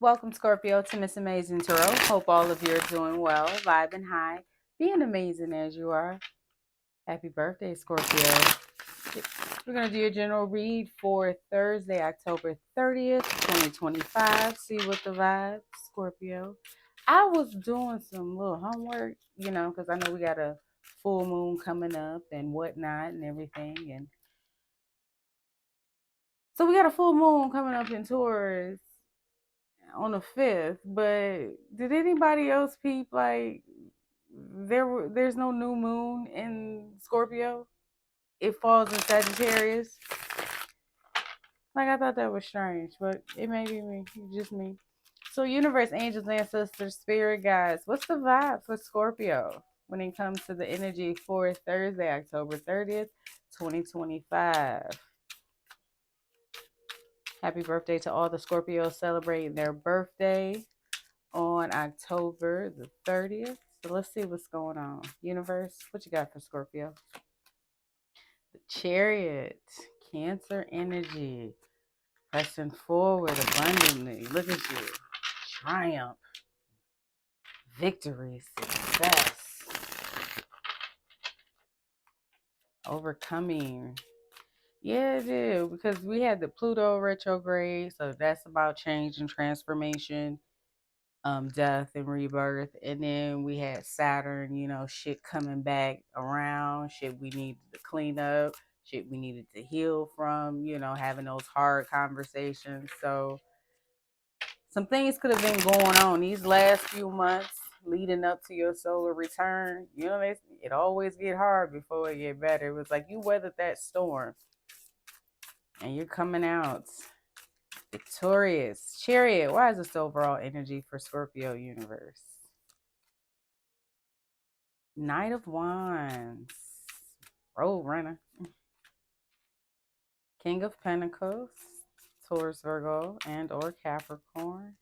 Welcome, Scorpio, to Miss Amazing Tarot. Hope all of you are doing well, vibing high, being amazing as you are. Happy birthday, Scorpio. We're going to do a general read for Thursday, October 30th, 2025. See what the vibe, Scorpio. I was doing some little homework, because I know we got a full moon coming up and whatnot and everything. And so we got a full moon coming up in Taurus on the 5th, but did anybody else peep like there's no new moon in Scorpio? It falls in Sagittarius. Like, I thought that was strange, but it may be me, just me. So universe, angels, ancestors, spirit guides, what's the vibe for Scorpio when it comes to the energy for Thursday, October 30th, 2025? Happy birthday to all the Scorpios celebrating their birthday on October the 30th. So let's see what's going on. Universe, what you got for Scorpio? The Chariot, Cancer energy, pressing forward abundantly. Look at you. Triumph, victory, success, overcoming. Yeah, it is, because we had the Pluto retrograde, so that's about change and transformation, death and rebirth. And then we had Saturn, shit coming back around, shit we needed to clean up, shit we needed to heal from, having those hard conversations. So some things could have been going on these last few months leading up to your solar return. It always get hard before it get better. It was like you weathered that storm and you're coming out victorious. Chariot, why is this overall energy for Scorpio universe? Knight of Wands, Road Runner, King of Pentacles, Taurus, Virgo, and or Capricorn.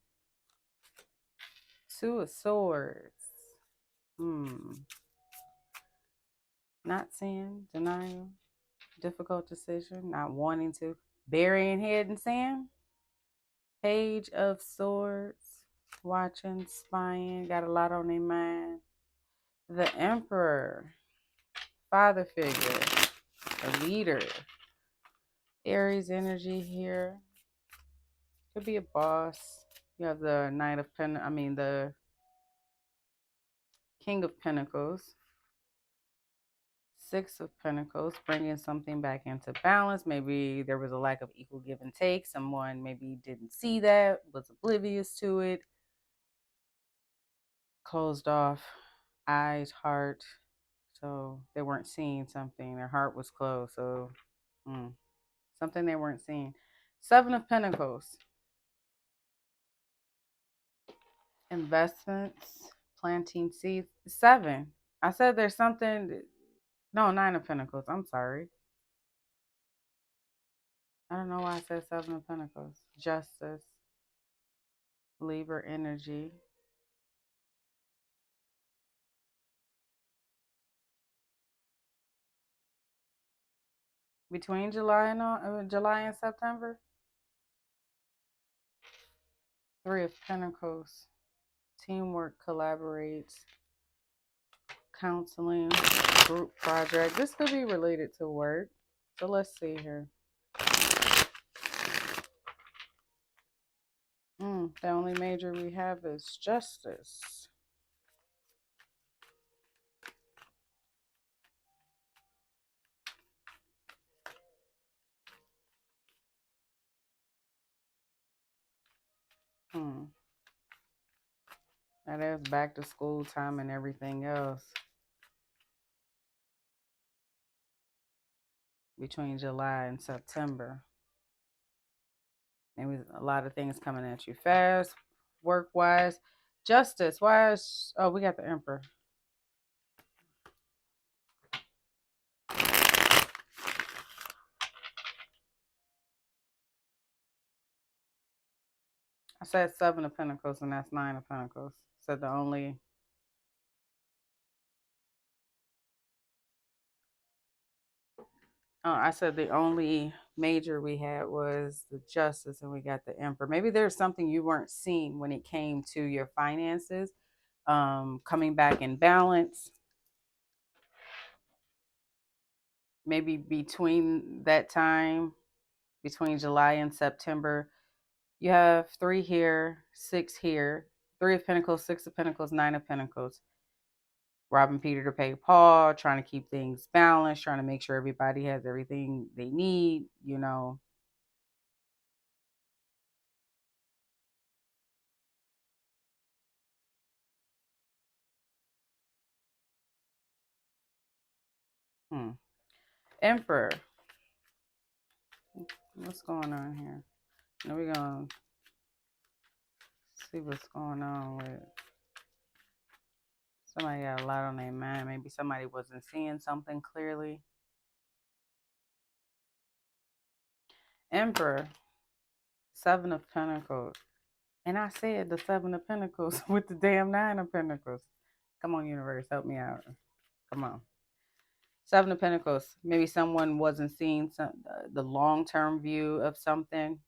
Two of Swords. Not seeing, denial, difficult decision, not wanting to, burying head in sand. Page of Swords, watching, spying, got a lot on their mind. The Emperor, father figure, a leader. Aries energy here. Could be a boss. You have the the King of Pentacles. Six of Pentacles, bringing something back into balance. Maybe there was a lack of equal give and take. Someone maybe didn't see that, was oblivious to it. Closed off eyes, heart. So they weren't seeing something. Their heart was closed. So something they weren't seeing. Seven of Pentacles. Investments, planting seeds. Seven. I said there's something. No, Nine of Pentacles. I'm sorry. I don't know why I said Seven of Pentacles. Justice. Libra energy. Between July and September. Three of Pentacles. Teamwork, collaborates, counseling, group project. This could be related to work. So let's see here. The only major we have is justice. That is back to school time and everything else. Between July and September. Maybe a lot of things coming at you fast, work-wise. Justice, why is... Oh, we got the Emperor. I said Seven of Pentacles, and that's Nine of Pentacles. So the only... Oh, I said the only major we had was the justice and we got the emperor. Maybe there's something you weren't seeing when it came to your finances, coming back in balance. Maybe between that time, between July and September, you have three here, six here, three of pentacles, six of pentacles, nine of pentacles. Robbing Peter to pay Paul, trying to keep things balanced, trying to make sure everybody has everything they need, you know. Hmm. Emperor. What's going on here? Now we're going to see what's going on with somebody got a lot on their mind. Maybe somebody wasn't seeing something clearly. Emperor. Seven of Pentacles. And I said the Seven of Pentacles with the damn Nine of Pentacles. Come on, universe, help me out. Come on. Seven of Pentacles. Maybe someone wasn't seeing the long-term view of something.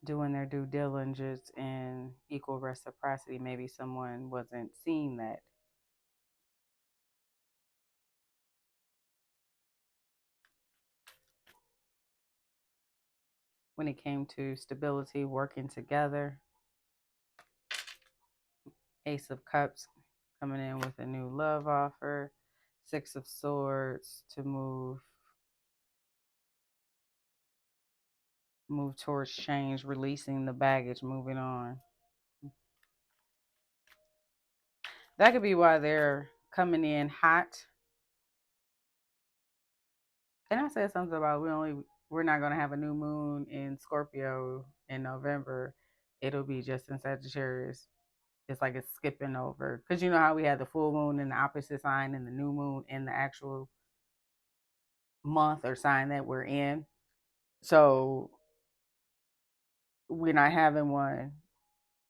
Doing their due diligence and equal reciprocity. Maybe someone wasn't seeing that. When it came to stability, working together. Ace of Cups coming in with a new love offer. Six of Swords to move towards change, releasing the baggage, moving on. That could be why they're coming in hot. And I said something about we're not gonna have a new moon in Scorpio in November. It'll be just in Sagittarius. It's like it's skipping over. Because you know how we had the full moon in the opposite sign and the new moon in the actual month or sign that we're in. So we're not having one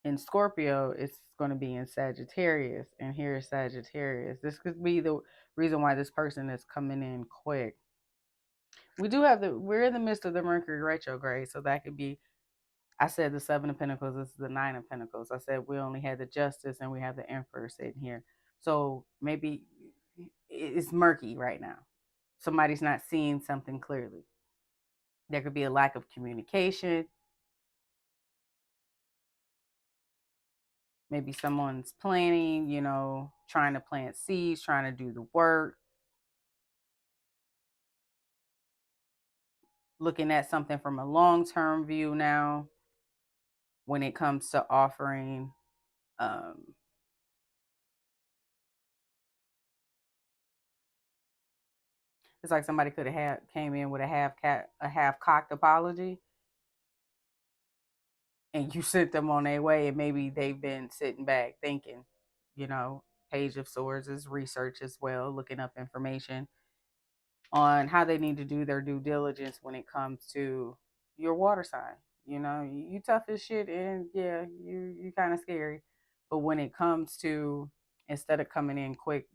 in Scorpio. It's going to be in Sagittarius, and here's Sagittarius. This could be the reason why this person is coming in quick. We're in the midst of the Mercury retrograde, so that could be. I said the Seven of Pentacles. This is the Nine of Pentacles. I said we only had the Justice and we have the Emperor sitting here. So maybe it's murky right now. Somebody's not seeing something clearly. There could be a lack of communication. Maybe someone's planning, trying to plant seeds, trying to do the work, looking at something from a long-term view now when it comes to offering. Um, it's like somebody could have came in with a half cocked apology, and you sent them on their way, and maybe they've been sitting back thinking, you know. Page of Swords is research as well, looking up information on how they need to do their due diligence when it comes to your water sign. You tough as shit, and yeah, you kind of scary. But when it comes to, instead of coming in quick,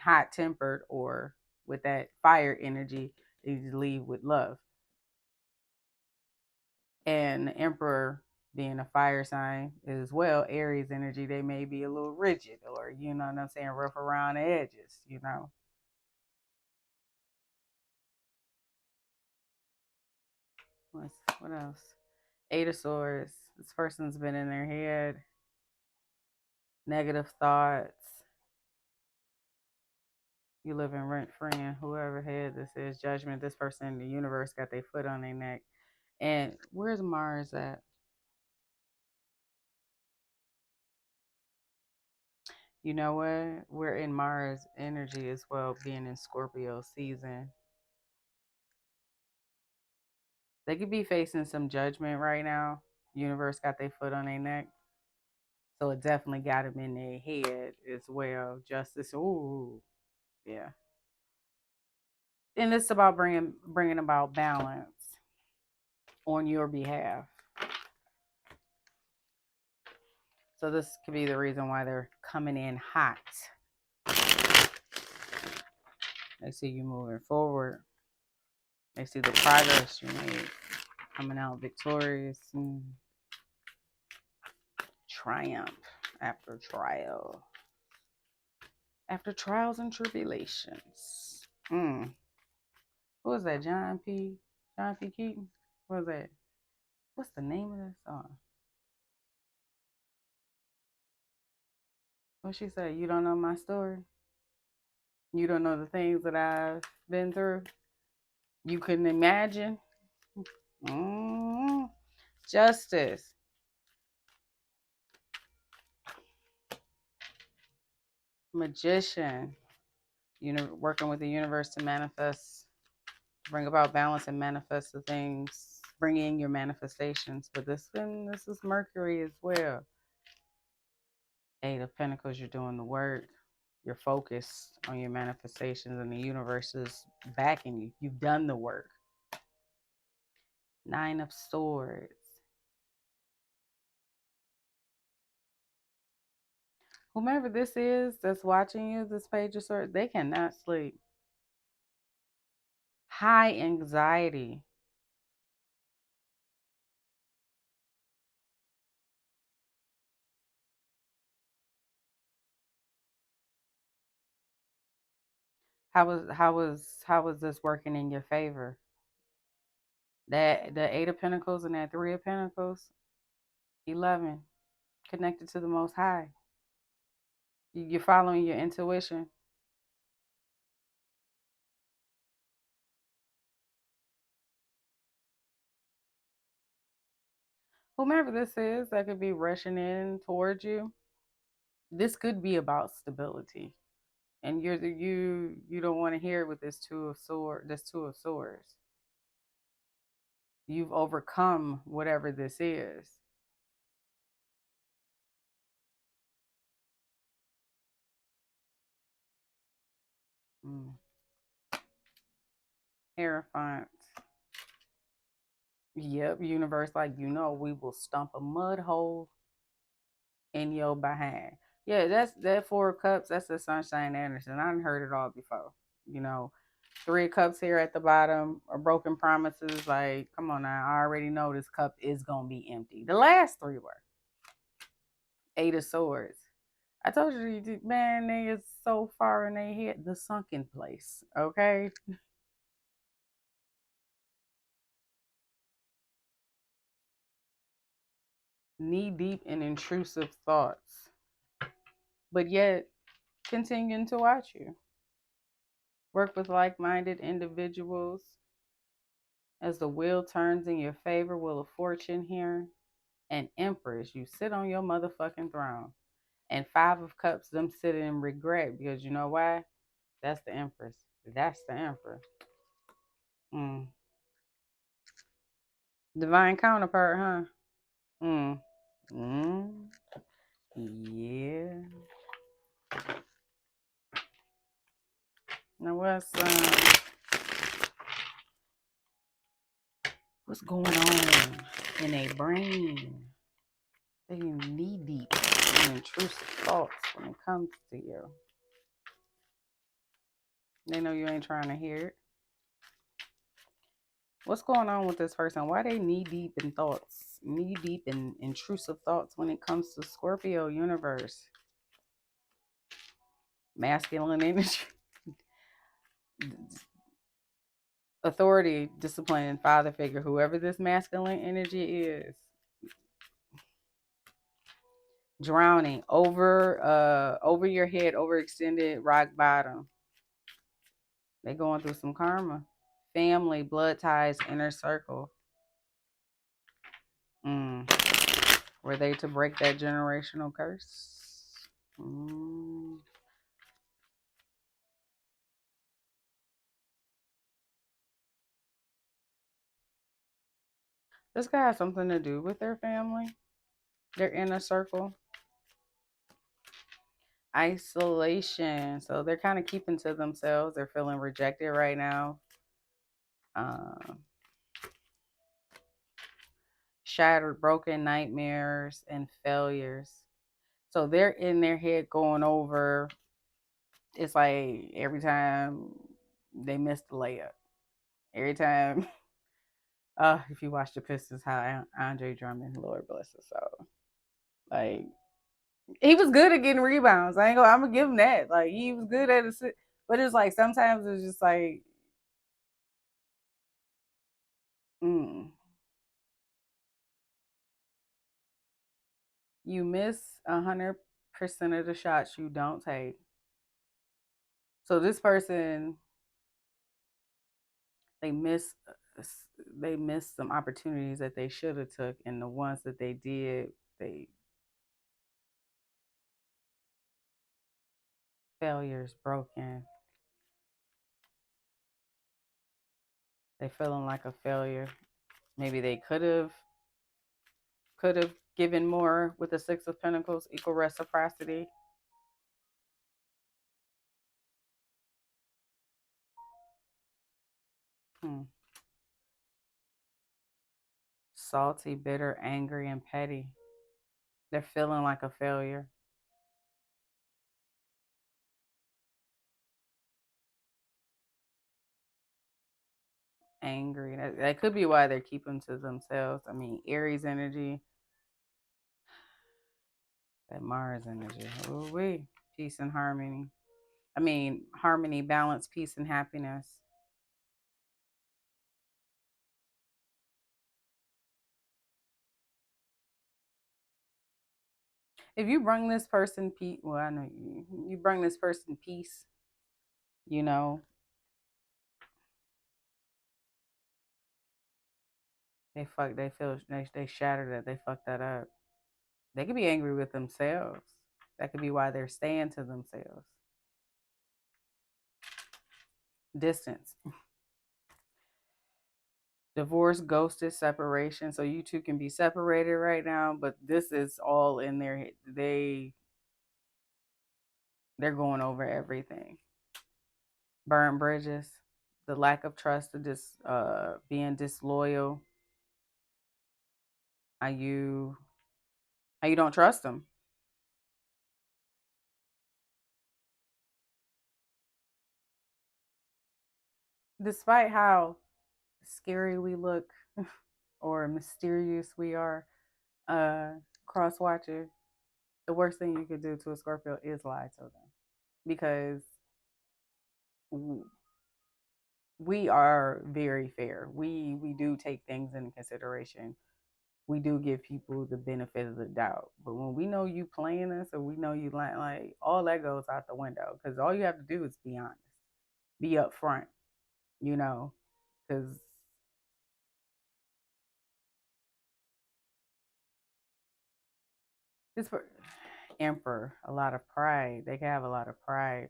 hot tempered or with that fire energy, you leave with love. And the Emperor being a fire sign as well, Aries energy, they may be a little rigid, or you know what I'm saying, rough around the edges. What else? Eight of Swords. This person's been in their head. Negative thoughts. You living rent free, and whoever had this is judgment. This person in the universe got their foot on their neck. And where's Mars at? You know what? We're in Mars energy as well, being in Scorpio season. They could be facing some judgment right now. Universe got their foot on their neck. So it definitely got them in their head as well. Justice. Ooh, yeah. And it's about bringing about balance on your behalf. So this could be the reason why they're coming in hot. They see you moving forward. They see the progress you made, coming out victorious and triumph after trial. After trials and tribulations. Who was that? John P. Keaton? What was that? What's the name of that song? What she say? You don't know my story? You don't know the things that I've been through? You couldn't imagine? Mm. Justice. Magician. Working with the universe to manifest, bring about balance and manifest the things, bring in your manifestations. But this is Mercury as well. Eight of Pentacles, you're doing the work. You're focused on your manifestations and the universe is backing you. You've done the work. Nine of Swords. Whomever this is that's watching you, this Page of Swords, they cannot sleep. High anxiety. How was this working in your favor? That the Eight of Pentacles and that Three of Pentacles, 11, connected to the Most High. You're following your intuition. Whomever this is that could be rushing in towards you, this could be about stability, and you don't want to hear it with this Two of Swords. You've overcome whatever this is. Mm. Hierophant. Yep, universe, like we will stump a mud hole in your behind. Yeah, that's that Four of Cups. That's the Sunshine Anderson. I done heard it all before. You know, Three of Cups here at the bottom are broken promises. Like, come on now, I already know this cup is gonna be empty. The last three were Eight of Swords. I told you, man, they is so far in their head, the sunken place. Okay, knee deep in intrusive thoughts, but yet continuing to watch you. Work with like-minded individuals. As the wheel turns in your favor, Wheel of Fortune here. And Empress, you sit on your motherfucking throne. And Five of Cups, them sitting in regret because you know why? That's the Empress. That's the Emperor. Mm. Divine counterpart, huh? Mm. Mm. Yeah. Now what's going on in a brain? They knee deep in intrusive thoughts when it comes to you. They know you ain't trying to hear it. What's going on with this person? Why they knee deep in thoughts? Knee deep in intrusive thoughts when it comes to Scorpio universe. Masculine energy. Authority, discipline, and father figure. Whoever this masculine energy is. Drowning. Over your head, overextended, rock bottom. They going through some karma. Family, blood ties, inner circle. Were they to break that generational curse? This guy has something to do with their family, their inner circle. Isolation. So they're kind of keeping to themselves. They're feeling rejected right now. Shattered, broken nightmares and failures. So they're in their head going over. It's like every time they miss the layup, every time. If you watch the Pistons, how Andre Drummond, Lord bless his soul, like he was good at getting rebounds. I'm gonna give him that. Like he was good at it, but it's like sometimes it's just like, mm, you miss 100% of the shots you don't take. So this person, they miss they missed some opportunities that they should have took, and the ones that they did, they failures, broken. They feeling like a failure. Maybe they could have given more with the Six of Pentacles, equal reciprocity. Hmm. Salty, bitter, angry, and petty. They're feeling like a failure. Angry. That could be why they're keeping to themselves. I mean, Aries energy, that Mars energy. Ooh wee. Peace and harmony. I mean, harmony, balance, peace, and happiness. If you bring this person peace, well, I know you bring this person peace, you know, they shattered it, they fucked that up. They could be angry with themselves. That could be why they're staying to themselves. Distance, divorce, ghosted, separation. So you two can be separated right now, but this is all in their head. They're going over everything. Burn bridges, the lack of trust, being disloyal. How you don't trust them, despite how scary we look or mysterious we are. Uh, Cross watcher. The worst thing you could do to a Scorpio is lie to them, because we are very fair. We do take things into consideration. We do give people the benefit of the doubt. But when we know you playing us, or we know you like all that goes out the window, because all you have to do is be honest, be upfront, you know, because this for Emperor, a lot of pride. They can have a lot of pride.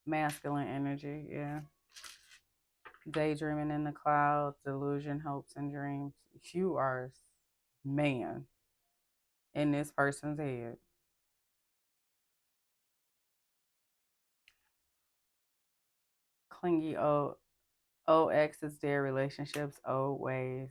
Masculine energy, yeah. Daydreaming in the clouds, delusion, hopes, and dreams. You are man in this person's head. Clingy old exes, their relationships, old ways.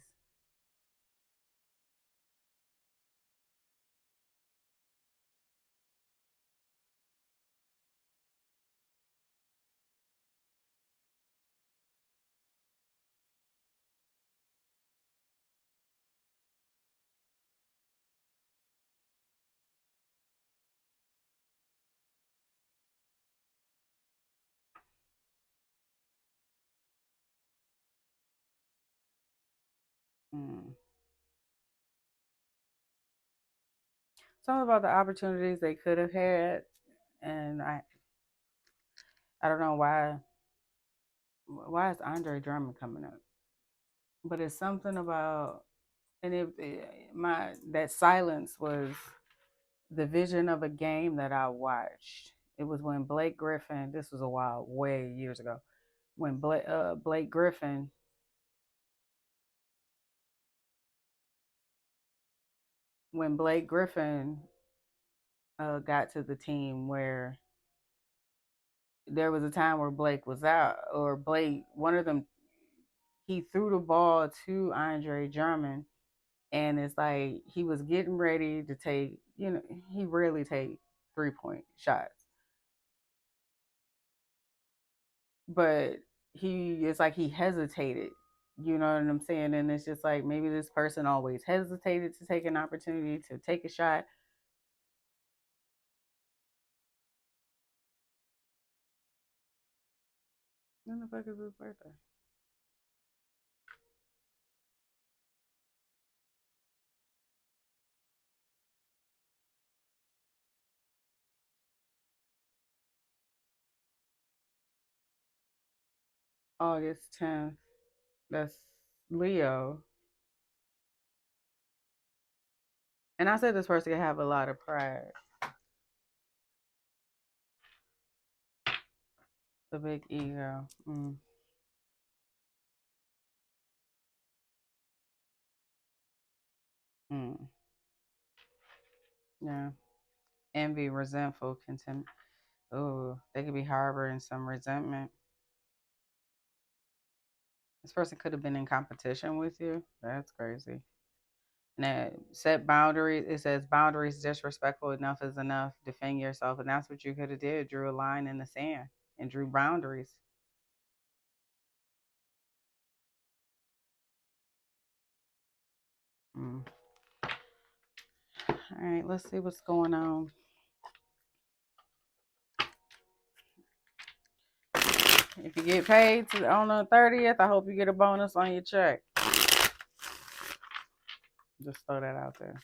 Mm. Something about the opportunities they could have had, and I don't know why is Andre Drummond coming up, but it's something about, and my that silence was the vision of a game that I watched. It was when Blake Griffin. This was a while, way years ago. When Blake Griffin, when Blake Griffin got to the team, where there was a time where Blake was out, or Blake, one of them, he threw the ball to Andre Drummond, And it's like he was getting ready to take, he rarely take 3-point shots, but it's like he hesitated. You know what I'm saying? And it's just like maybe this person always hesitated to take an opportunity to take a shot. When the fuck is his birthday? August 10th. That's Leo. And I said this person can have a lot of pride. The big ego. Mm. Yeah. Envy, resentful, contempt. Oh, they could be harboring some resentment. This person could have been in competition with you. That's crazy. Now, set boundaries. It says boundaries disrespectful enough is enough. Defend yourself. And that's what you could have did. Drew a line in the sand and drew boundaries. Mm. All right, let's see what's going on. If you get paid on the 30th, I hope you get a bonus on your check. Just throw that out there.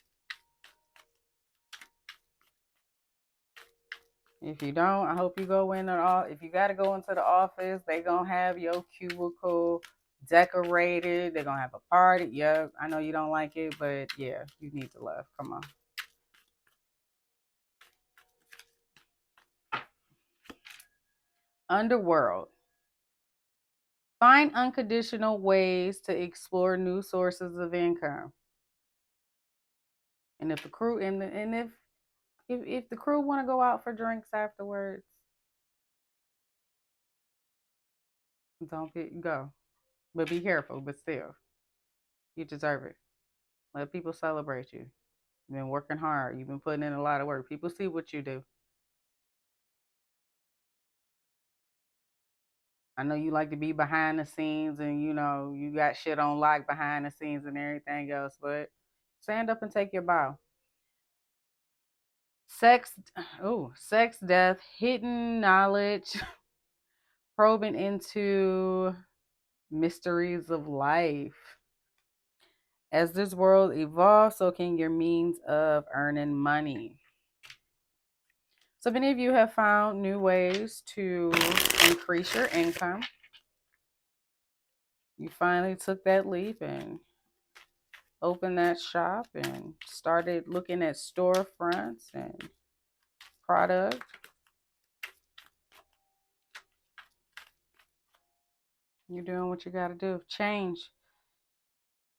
If you don't, I hope you go in and all. If you got to go into the office, they gonna have your cubicle decorated. They're gonna have a party. Yeah, I know you don't like it, but yeah, you need to left. Come on. Underworld. Find unconditional ways to explore new sources of income. And if the crew and if the crew want to go out for drinks afterwards, don't go. But be careful. But still, you deserve it. Let people celebrate you. You've been working hard. You've been putting in a lot of work. People see what you do. I know you like to be behind the scenes and you got shit on lock behind the scenes and everything else, but stand up and take your bow. Sex, sex, death, hidden knowledge, probing into mysteries of life. As this world evolves, so can your means of earning money. So many of you have found new ways to increase your income. You finally took that leap and opened that shop and started looking at storefronts and product. You're doing what you got to do. Change.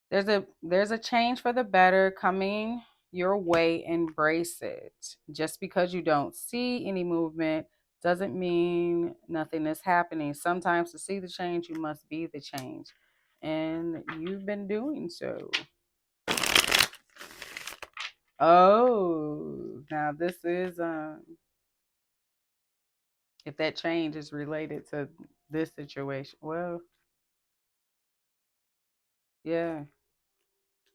There's a change for the better coming your way. Embrace it. Just because you don't see any movement doesn't mean nothing is happening. Sometimes to see the change, you must be the change. And you've been doing so. Oh, now this is if that change is related to this situation. Well, yeah,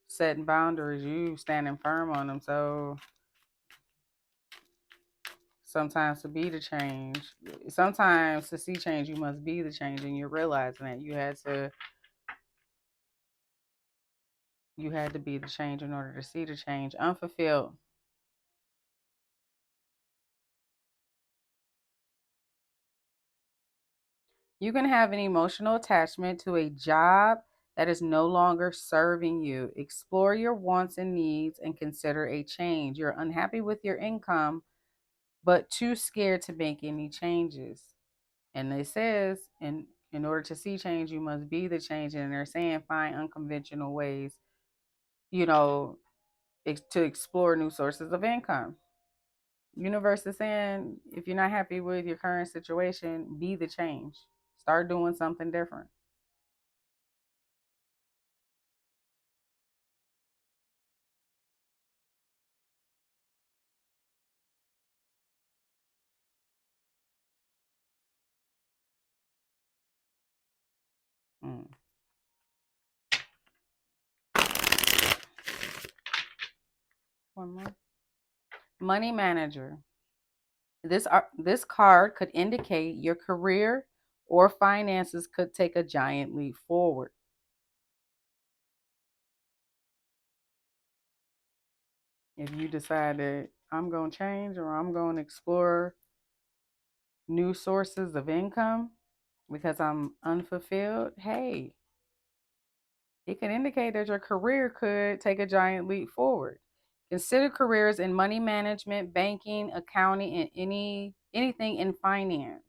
setting boundaries, you standing firm on them. So sometimes to be the change, sometimes to see change, you must be the change, and you're realizing that you had to be the change in order to see the change. Unfulfilled. You can have an emotional attachment to a job that is no longer serving you. Explore your wants and needs and consider a change. You're unhappy with your income, but too scared to make any changes. And it says, in order to see change, you must be the change. And they're saying find unconventional ways, you know, to explore new sources of income. Universe is saying if you're not happy with your current situation, be the change. Start doing something different. Mm. One more. Money manager. This card could indicate your career or finances could take a giant leap forward. If you decide that I'm going to change or I'm going to explore new sources of income because I'm unfulfilled, hey, it can indicate that your career could take a giant leap forward. Consider careers in money management, banking, accounting, and anything in finance.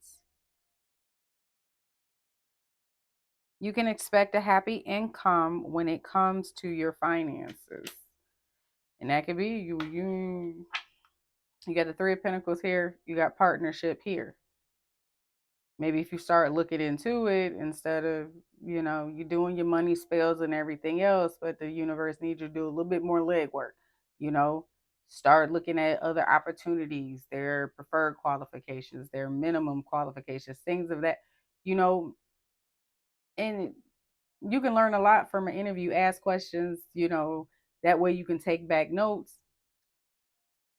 You can expect a happy income when it comes to your finances. And that could be you got the Three of Pentacles here, you got partnership here. Maybe if you start looking into it instead of, you doing your money spells and everything else, but the universe needs you to do a little bit more legwork, you know, start looking at other opportunities, their preferred qualifications, their minimum qualifications, things of that, you know, and you can learn a lot from an interview, ask questions, that way you can take back notes,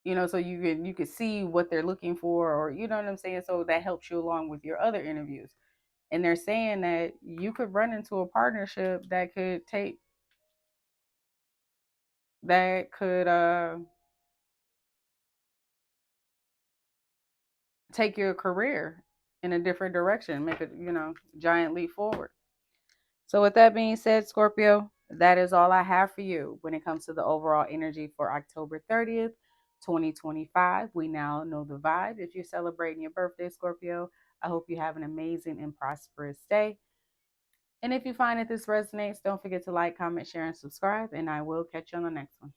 so you can see what they're looking for, or you know what I'm saying, so that helps you along with your other interviews. And they're saying that you could run into a partnership that could take your career in a different direction, make a giant leap forward. So with that being said, Scorpio, that is all I have for you when it comes to the overall energy for October 30th, 2025. We now know the vibe. If you're celebrating your birthday, Scorpio, I hope you have an amazing and prosperous day. And if you find that this resonates, don't forget to like, comment, share, and subscribe. And I will catch you on the next one.